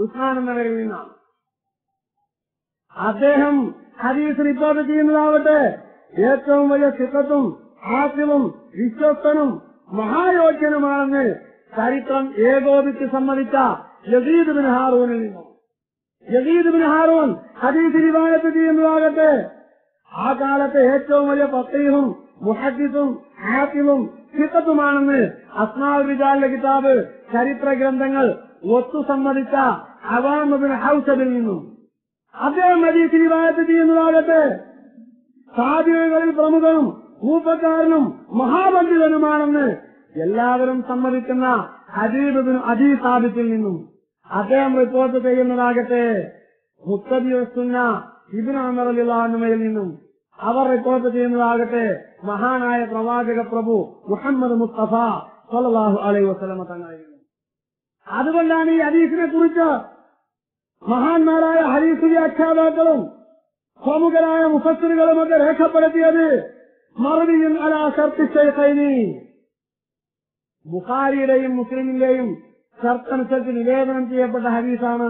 ഉസ്മാൻ എന്നവരിൽ നിന്നാണ്. അദ്ദേഹം ഹദീസ് റിപ്പോർട്ട് ചെയ്യുന്നതാവട്ടെ ഏറ്റവും വലിയ സിഖത്തും ഹാഫിളും വിശ്വസ്തനും മഹായോഗ്യനുമാണെന്ന് ചരിത്രം ഏകോപിച്ച് സമ്മതിച്ച യസീദ് ബിൻ ഹാറൂനിൽ നിന്നും. യസീദ് ബിൻ ഹാറൂൻ ഹദീസ് റിവായത്ത് ചെയ്യുന്നതാകട്ടെ ആ കാലത്തെ ഏറ്റവും വലിയ ഫഖീഹും മുഹദ്ദിസും ഹാഫിളും സിഖത്തുമാണെന്ന് അസ്മാഉർ റിജാലിന്റെ കിതാബ് ചരിത്ര ഗ്രന്ഥങ്ങൾ ഒത്തു സമ്മതിച്ച അവാം ബിൻ ഹൗസബിൽ നിന്നും. അദ്ദേഹം ഹദീസ് റിവായത്ത് ചെയ്യുന്നതാകട്ടെ സാബികളിൽ പ്രമുഖനും കൂപ്പക്കാരനും മഹാപണ്ഡിതനുമാണെന്ന് എല്ലാവരും സമ്മതിക്കുന്ന ഹബീബ് ബിൻ അബീ സാബിത്തിൽ നിന്നും. അദ്ദേഹം റിപ്പോർട്ട് ചെയ്യുന്നതാകട്ടെ മുത്തബിഉസ് സുന്ന ഇബ്നു ഉമർ റളിയല്ലാഹു അൻഹുവിൽ നിന്നും. അവർ റിപ്പോർട്ട് ചെയ്യുന്നതാകട്ടെ മഹാനായ പ്രവാചക പ്രഭു മുഹമ്മദ് മുസ്തഫ സ്വല്ലല്ലാഹു അലൈഹി വസല്ലം തങ്ങളിൽ നിന്നും. അതുകൊണ്ടാണ് ഈ ഹദീസിനെ കുറിച്ച് മഹാന്മാരായ ഹദീസ് വ്യാഖ്യാതാക്കളും പ്രമുഖരായ മുഫസ്സിറുകളുമൊക്കെ രേഖപ്പെടുത്തിയത് മർവിയുൻ അലാ ശർത്തി ശൈഖൈനി, ബുഖാരിയുടെയും മുസ്ലിമിന്റെയും ഷർത്തനുസരിച്ച് നിവേദനം ചെയ്യപ്പെട്ട ഹദീസാണ്.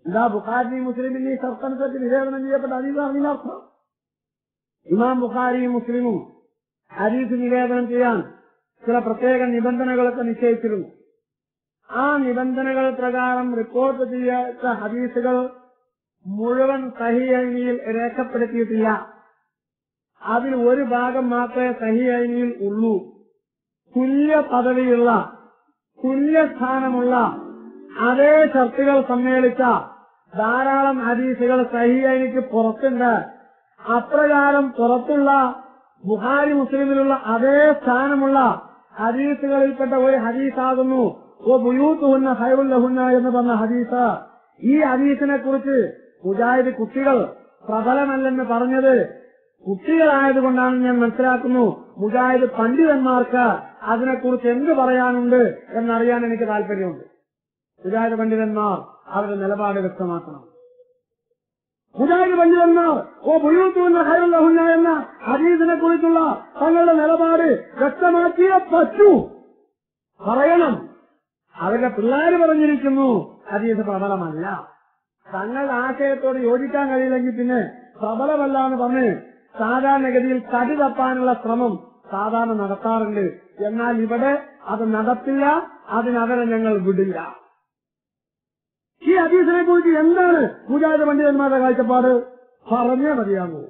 എന്താ ബുഖാരിയും മുസ്ലിമിന്റെയും ഷർത്തനുസരിച്ച് നിവേദനം ചെയ്യപ്പെട്ട ഹദീസാണ് ഇതിനർത്ഥം. ഇമാം ബുഖാരിയും മുസ്ലിമും ഹദീസ് നിവേദനം ചെയ്യാൻ ചില പ്രത്യേക നിബന്ധനകളൊക്കെ നിശ്ചയിച്ചിരുന്നു. ആ നിബന്ധനകൾ പ്രകാരം റിപ്പോർട്ട് ചെയ്യപ്പെട്ട ഹദീസുകൾ മുഴുവൻ സഹീഹൈനിയിൽ രേഖപ്പെടുത്തിയിട്ടില്ല. അതിൽ ഒരു ഭാഗം മാത്രമേ സഹീഹൈനിയിൽ ഉള്ളൂ. തുല്യ പദവിയുള്ള തുല്യസ്ഥാനമുള്ള അതേ ഷർത്തുകൾ സമ്മേളിച്ച ധാരാളം ഹദീസുകൾ സഹീഹൈനിക്ക് പുറത്തുണ്ട്. അപ്രകാരം പുറത്തുള്ള ബുഖാരി മുസ്ലിമിലുള്ള അതേ സ്ഥാനമുള്ള ഹദീസുകളിൽപ്പെട്ട ഒരു ഹദീസാകുന്നു ഓ ബുയൂത്തുഹുന്ന ഖൈറുൽ ലഹുന്ന എന്ന് പറഞ്ഞ ഹദീസ്. ഈ ഹദീസിനെ കുറിച്ച് മുജാഹിദ് കുട്ടികൾ പ്രബലമല്ലെന്ന് പറഞ്ഞത് കുട്ടികളായതുകൊണ്ടാണ് ഞാൻ മനസ്സിലാക്കുന്നു. മുജാഹിദ് പണ്ഡിതന്മാർക്ക് അതിനെക്കുറിച്ച് എന്ത് പറയാനുണ്ട് എന്നറിയാൻ എനിക്ക് താല്പര്യമുണ്ട്. മുജാഹിദ് പണ്ഡിതന്മാർ അവരുടെ നിലപാട് വ്യക്തമാക്കണം. മുജാഹിദ് പണ്ഡിതന്മാർ ഓ ബുയൂത്തുഹുന്ന ഖൈറുൽ ലഹുന്ന എന്ന ഹദീസിനെ കുറിച്ചുള്ള തങ്ങളുടെ നിലപാട് വ്യക്തമാക്കിയേ പറ്റൂ, പറയണം. അവരുടെ പിള്ളേര് പറഞ്ഞിരിക്കുന്നു ഹദീസ് പ്രബലമല്ല. തങ്ങളുടെ ആശയത്തോട് യോജിക്കാൻ കഴിയില്ലെങ്കിൽ പിന്നെ പ്രബലമല്ല എന്ന് പറഞ്ഞ് സാധാരണഗതിയിൽ തടി തപ്പാനുള്ള ശ്രമം സാധാരണ നടത്താറുണ്ട്. എന്നാൽ ഇവിടെ അത് നടത്തില്ല, അതിനവരെ ഞങ്ങൾ വിടില്ല. ഈ ഹദീസിനെ കുറിച്ച് എന്താണ് മുജാഹിദ് പണ്ഡിതന്മാരുടെ കാഴ്ചപ്പാട്? പറഞ്ഞേ മതിയാകൂ.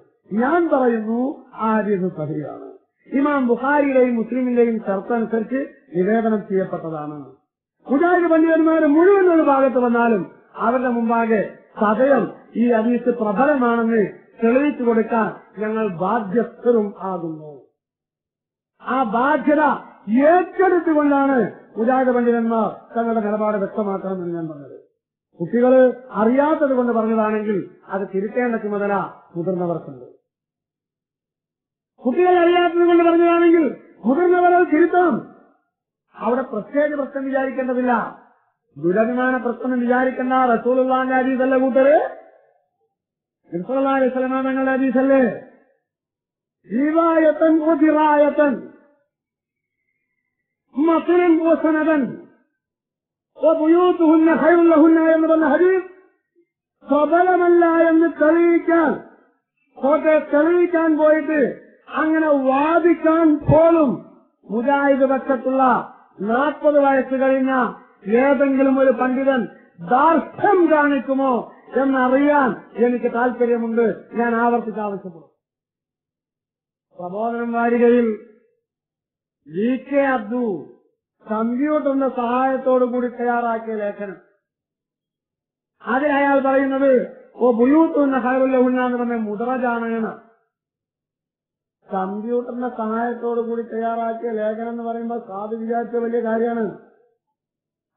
ഞാൻ പറയുന്നു ആ ഹദീസ് സഹിയാണ്. ഇമാം ബുഖാരിയുടെയും മുസ്ലിമിന്റെയും ഷർത്തനുസരിച്ച് നിവേദനം ചെയ്യപ്പെട്ടതാണ്. മുജാഹിദ് പണ്ഡിതന്മാർ മുഴുവൻ ഒരു ഭാഗത്ത് വന്നാലും അവരുടെ മുമ്പാകെ സദയം ഈ ഹദീസ് പ്രബലമാണെന്ന് തെളിയിച്ചു കൊടുക്കാൻ ഞങ്ങൾ ബാധ്യസ്ഥരും ആകുന്നു. ആ ബാധ്യത ഏറ്റെടുത്തുകൊണ്ടാണ് മുജാഹിദ് പണ്ഡിതന്മാർ തങ്ങളുടെ നിലപാട് വ്യക്തമാക്കണമെന്ന് ഞാൻ പറഞ്ഞത്. കുട്ടികൾ അറിയാത്തത് കൊണ്ട് പറഞ്ഞതാണെങ്കിൽ അത് തിരുത്തേണ്ട ചുമതല മുതിർന്നവർക്കുണ്ട്. കുട്ടികൾ അറിയാത്തത് കൊണ്ട് പറഞ്ഞതാണെങ്കിൽ മുതിർന്നവരെ തിരുത്തണം. അവിടെ പ്രത്യേക പ്രശ്നം വിചാരിക്കേണ്ടതില്ല, ദുരഭിമാന പ്രശ്നം വിചാരിക്കേണ്ട. റസൂലുള്ളാഹിന്റെ ഹദീസല്ലേ കൂട്ടര്, നബി സല്ലല്ലാഹു അലൈഹി വസല്ലം തങ്ങളുടെ ഹദീസല്ലേ. റിവായത്തൻ വദിറായത്തൻ മത്നൻ വസനദൻ വബുയൂതുഹുന്ന ഖൈറുൽ ലഹുന്ന എന്ന് പറഞ്ഞ ഹദീസ് പ്രബലമല്ല എന്ന് തെളിയിക്കാൻ പോയിട്ട് അങ്ങനെ വാദിക്കാൻ പോലും മുജാഹിദ് പക്ഷത്തുള്ള 40 വയസ്സ് കഴിഞ്ഞ ഏതെങ്കിലും ഒരു പണ്ഡിതൻ ദാർഢ്യം കാണിക്കുമോ എന്നറിയാൻ എനിക്ക് താല്പര്യമുണ്ട്. ഞാൻ ആവർത്തിച്ച് ആവശ്യപ്പെടും. പ്രബോധനം വാരികയിൽ VK അബ്ദു കമ്പ്യൂട്ടറിന്റെ സഹായത്തോടുകൂടി തയ്യാറാക്കിയ ലേഖനം, അതിൽ അയാൾ പറയുന്നത് ഓ ബുയൂത്തുഹുന്ന ഖൈറുൽ ലഹുന്ന എന്ന് പറഞ്ഞ മുദ്റജാണ്. കമ്പ്യൂട്ടറിന്റെ സഹായത്തോടു കൂടി തയ്യാറാക്കിയ ലേഖനം എന്ന് പറയുമ്പോൾ സാധു വിചാരിച്ച വലിയ കാര്യമാണ്.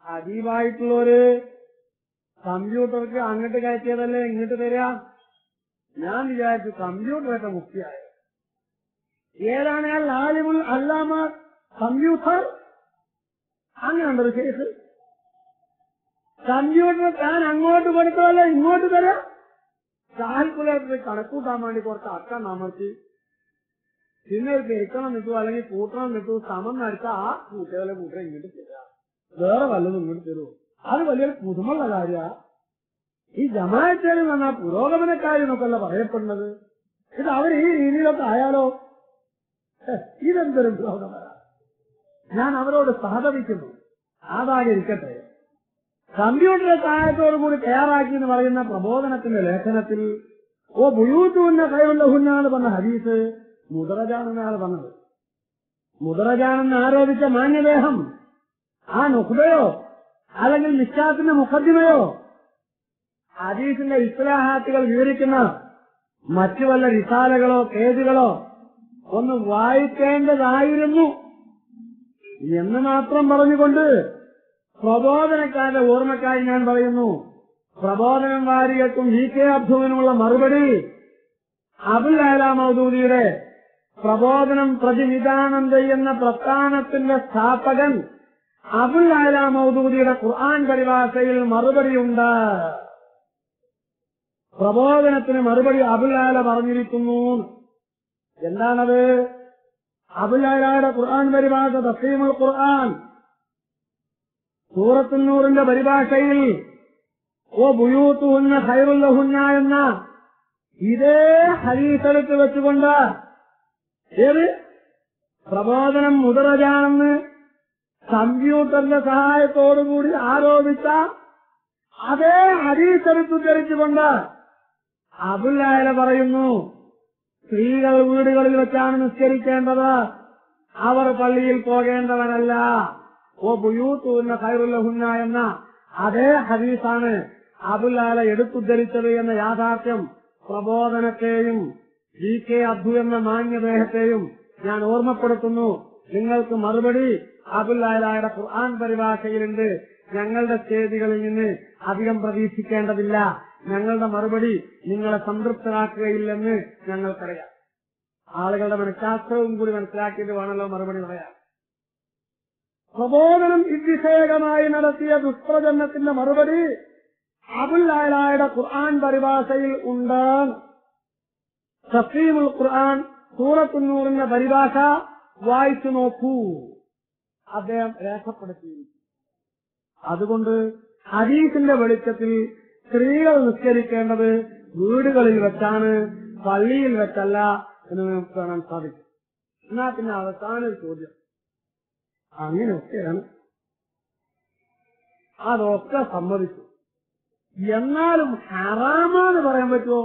അജീബായിട്ടുള്ളൊരു കമ്പ്യൂട്ടർക്ക് അങ്ങോട്ട് കയറ്റിയതല്ലേ ഇങ്ങോട്ട് തരിക. ഞാൻ വിചാരിച്ചു കമ്പ്യൂട്ടറൊക്കെ മുക്തിയായ ഏതാണ് ആലിമുൽ അല്ലാമ കമ്പ്യൂട്ടർ, അങ്ങനെയുണ്ടൊരു കേസ്. കമ്പ്യൂട്ടർ താൻ അങ്ങോട്ട് കൊടുത്തതല്ല ഇങ്ങോട്ട് തരാം. കാൽക്കുലേറ്റർ കണക്കൂട്ടാൻ വേണ്ടി കുറച്ച് അക്കം അമർത്തി പിന്നെ ഒരു പെരുക്കണം നിൽക്കും അല്ലെങ്കിൽ കൂട്ടണം നിൽക്കും, സമം നടത്താൽ ആ കൂട്ടുകാരെ കൂട്ടരെ ഇങ്ങോട്ട് തരാം, വേറെ വല്ലതും ഇങ്ങോട്ട് തരുമോ? അത് വലിയൊരു പുതുമുള്ള കാര്യമാണ്. ഈ ജമാഅത്തേലും വന്നാൽ പുരോഗമനക്കാരെന്നൊക്കെയല്ല പറയപ്പെടുന്നത്. ഇത് അവർ ഈ രീതിയിലൊക്കെ ആയാലോ, ഇതെന്തൊരു പുരോഗമന. ഞാൻ അവരോട് സഹതപിക്കുന്നു. അതായിരിക്കട്ടെ, കമ്പ്യൂട്ടർ സഹായത്തോടുകൂടി തയ്യാറാക്കി എന്ന് പറയുന്ന പ്രബോധനത്തിന്റെ ലേഖനത്തിൽ ബുയൂത്തുന്ന കൈവല്ലഹുന്നാണ് പറഞ്ഞ ഹദീസ് മുദറജാണെന്നാണ് പറഞ്ഞത്. മുദറജാണെന്ന് ആരോപിച്ച മാന്യദേഹം ആ നുഖ്ബയോ അല്ലെങ്കിൽ മിശ്കാത്തിന്റെ മുഖദ്ദിമയോ ഹദീസിന്റെ ഇസ്ലാഹാത്തുകൾ വിവരിക്കുന്ന മറ്റു വല്ല റിസാലകളോ പേജുകളോ ഒന്ന് വായിക്കേണ്ടതായിരുന്നു എന്ന് മാത്രം പറഞ്ഞുകൊണ്ട് പ്രബോധനക്കാരുടെ ഓർമ്മക്കായി ഞാൻ പറയുന്നു, പ്രബോധനം വാരികൾക്കും VK അബ്ദുവിനുമുള്ള മറുപടി അബുൽ അഅ്ല മൗദൂദിയുടെ പ്രബോധനം പ്രതിനിധാനം ചെയ്യുന്ന പ്രസ്ഥാനത്തിന്റെ സ്ഥാപകൻ അബുൽ അഅ്ല മൗദൂദിയുടെ ഖുർആൻ പരിഭാഷയിൽ മറുപടിയുണ്ട്. പ്രബോധനത്തിന് മറുപടി അബുൽ അഅ്ല പറഞ്ഞിരിക്കുന്നു. എന്താണത്? അബുൽ അഅ്ലയുടെ ഖുർആൻ പരിഭാഷ തഫ്സീറുൽ ഖുർആൻ സൂറത്തുൻ നൂറിന്റെ പരിഭാഷയിൽ ബുയൂത്തുഹുന്ന ഖൈറുൽ ലഹുന്ന എന്ന ഇതേ ഹദീസെടുത്ത് വെച്ചുകൊണ്ട് ഏത് പ്രബോധനം മുദറജാണെന്ന് കമ്പ്യൂട്ടറിന്റെ സഹായത്തോടുകൂടി ആരോപിച്ച അതേ ഹദീസെടുത്ത് ധരിച്ചുകൊണ്ട് അബുൽ അഅ്ല പറയുന്നു, സ്ത്രീകൾ വീടുകളിൽ വെച്ചാണ് നിസ്കരിക്കേണ്ടത്, അവർ പള്ളിയിൽ പോകേണ്ടവരല്ല. ബുയൂത്തുഹുന്ന ഖൈറുൽ ലഹുന്ന എന്ന അതേ ഹദീസാണ് അബുൽ അഅ്ല എടുത്തുദ്ധരിച്ചത് എന്ന യാഥാർത്ഥ്യം പ്രബോധനത്തെയും VK അബ്ദു എന്ന മാന്യദേഹത്തെയും ഞാൻ ഓർമ്മപ്പെടുത്തുന്നു. നിങ്ങൾക്ക് മറുപടി അബുൽ അഅ്ലയുടെ ഖുർആൻ പരിഭാഷയിലുണ്ട്. ഞങ്ങളുടെ സ്റ്റേജുകളിൽ നിന്ന് അധികം പ്രതീക്ഷിക്കേണ്ടതില്ല. ഞങ്ങളുടെ മറുപടി നിങ്ങളെ സംതൃപ്തരാക്കുകയില്ലെന്ന് ഞങ്ങൾക്കറിയാം. ആളുകളുടെ മനഃശാസ്ത്രവും കൂടി മനസ്സിലാക്കിയിട്ട് വേണമല്ലോ മറുപടി പറയാം. പ്രബോധനം വിഷയകമായി നടത്തിയ ദുഷ്പ്രചരണത്തിന്റെ മറുപടി അബുൽ അഅ്ലയുടെ ഖുർആൻ പരിഭാഷയിൽ ഉണ്ട്. തഫ്സീറുൽ ഖുർആൻ സൂറത്തുൻ നൂറിന്റെ പരിഭാഷ വായിച്ചു നോക്കൂ, അദ്ദേഹം രേഖപ്പെടുത്തിയിരിക്കുന്നു. അതുകൊണ്ട് ഹദീസിന്റെ വെളിച്ചത്തിൽ സ്ത്രീകൾ നിസ്കരിക്കേണ്ടത് വീടുകളിൽ വെച്ചാണ്, പള്ളിയിൽ വെച്ചല്ല എന്ന് നമുക്ക് കാണാൻ സാധിക്കും. എന്നാ പിന്നെ അവസാന ഒരു ചോദ്യം, അങ്ങനെയൊക്കെയാണ്, അതൊക്കെ സമ്മതിച്ചു, എന്നാലും ഹറാമാന്ന് പറയാൻ പറ്റുമോ?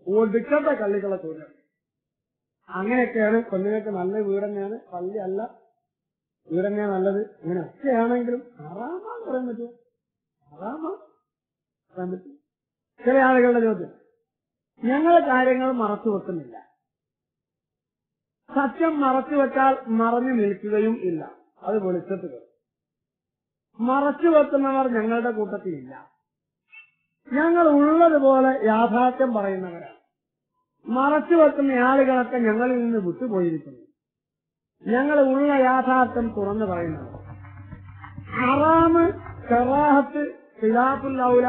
ഒടുക്കത്തെ കള്ളിക്കുള്ള ചോദ്യം. അങ്ങനെയൊക്കെയാണ്, പെണ്ണുങ്ങൾക്ക് നല്ല വീട് തന്നെയാണ്, പള്ളി അല്ല, വീട് തന്നെയാണ് നല്ലത്, ഇങ്ങനെയൊക്കെയാണെങ്കിലും ഹറാമാന്ന് പറയാൻ പറ്റുമോ? ഹറാമാ പറയാൻ പറ്റും. ചില ആളുകളുടെ ചോദ്യം, ഞങ്ങൾ കാര്യങ്ങൾ മറച്ചു വെക്കുന്നില്ല, സത്യം മറച്ചു വെച്ചാൽ മറഞ്ഞു നിൽക്കുകയും ഇല്ല, അത് വെളിച്ചത്ത് മറച്ചു വെക്കുന്നവർ ഞങ്ങളുടെ കൂട്ടത്തിലില്ല. ഞങ്ങൾ ഉള്ളതുപോലെ യാഥാർത്ഥ്യം പറയുന്നവരാണ്. മറച്ചു വെക്കുന്ന ആളുകളൊക്കെ ഞങ്ങളിൽ നിന്ന് വിട്ടുപോയിരിക്കുന്നു. ഞങ്ങൾ ഉള്ള യാഥാർത്ഥ്യം തുറന്നു പറയുന്നത്. ഹറാമ്, കറാഹത്ത്, ഖിലാഫുൽ ഔല,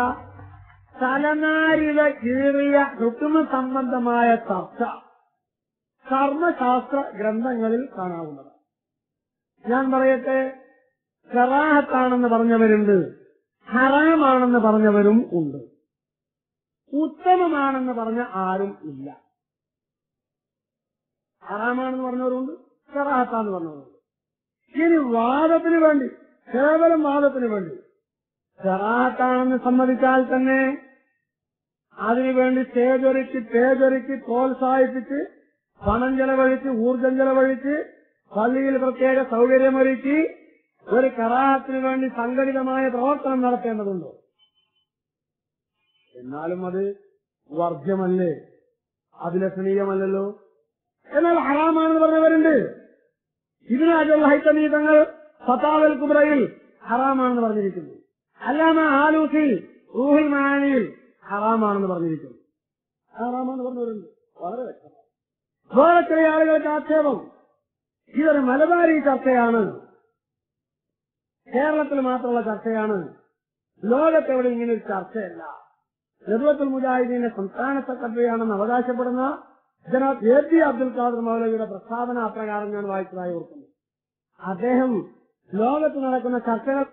തലനാരിഴ കീറിയ ഹുക്മ സംബന്ധമായ ചർച്ച കർമ്മശാസ്ത്ര ഗ്രന്ഥങ്ങളിൽ കാണാവുന്നതാണ്. ഞാൻ പറയട്ടെ, കറാഹത്താണെന്ന് പറഞ്ഞവരുണ്ട്, ഹറാമാണെന്ന് പറഞ്ഞവരും ഉണ്ട്, ഉത്തമമാണെന്ന് പറഞ്ഞ ആരും ഇല്ല. ഹറാമാണെന്ന് പറഞ്ഞവരുണ്ട്, കറാഹത്താന്ന് പറഞ്ഞവരുണ്ട്. ഇനി വാദത്തിന് വേണ്ടി, കേവലം വാദത്തിന് വേണ്ടി കറാഹത്താണെന്ന് സമ്മതിച്ചാൽ തന്നെ അതിനുവേണ്ടി പേജൊരുക്കി പ്രോത്സാഹിപ്പിച്ച് പണം ചെലവഴിച്ച് ഊർജം ചെലവഴിച്ച് പള്ളിയിൽ പ്രത്യേക സൗകര്യമൊരുക്കി ഒരു കറാഹത്തിന് വേണ്ടി സംഘടിതമായ പ്രവർത്തനം നടത്തേണ്ടതുണ്ട്. എന്നാലും അത് വർജ്യമല്ലേ, അഭിലഷണീയമല്ലല്ലോ. എന്നാൽ ഹറാമാണെന്ന് പറഞ്ഞവരുണ്ട്. ഇബ്നു ഹജർ ഹൈതമി തങ്ങൾ ഫതാവൽ കുബ്രയിൽ ഹറാമാണെന്ന് പറഞ്ഞിരിക്കുന്നു. അല്ലാമ ആലൂസി റൂഹുൽ മആനിയിൽ ഹറാമാണെന്ന് പറഞ്ഞിരിക്കുന്നു. ഹറാമാണെന്ന് പറഞ്ഞവരുണ്ട്, വളരെ വ്യക്തമാണ്. വേറെ ചില ആളുകൾക്ക് ആക്ഷേപം, ഇതൊരു മലബാരി ചർച്ചയാണ്, കേരളത്തിൽ മാത്രമുള്ള ചർച്ചയാണ്, ലോകത്തെവിടെ ഇങ്ങനെ ഒരു ചർച്ചയല്ല. നദ്വത്തുൽ മുജാഹിദീന്റെ സംസ്ഥാന സെക്രട്ടറിയാണെന്ന് അവകാശപ്പെടുന്ന ജനാബ് AP അബ്ദുൽ ഖാദർ മൗലവിയുടെ പ്രസ്താവന അപ്രകാരം ഞാൻ വായിച്ചതായി ഓർക്കുന്നു. അദ്ദേഹം ലോകത്ത് നടക്കുന്ന ചർച്ചകൾ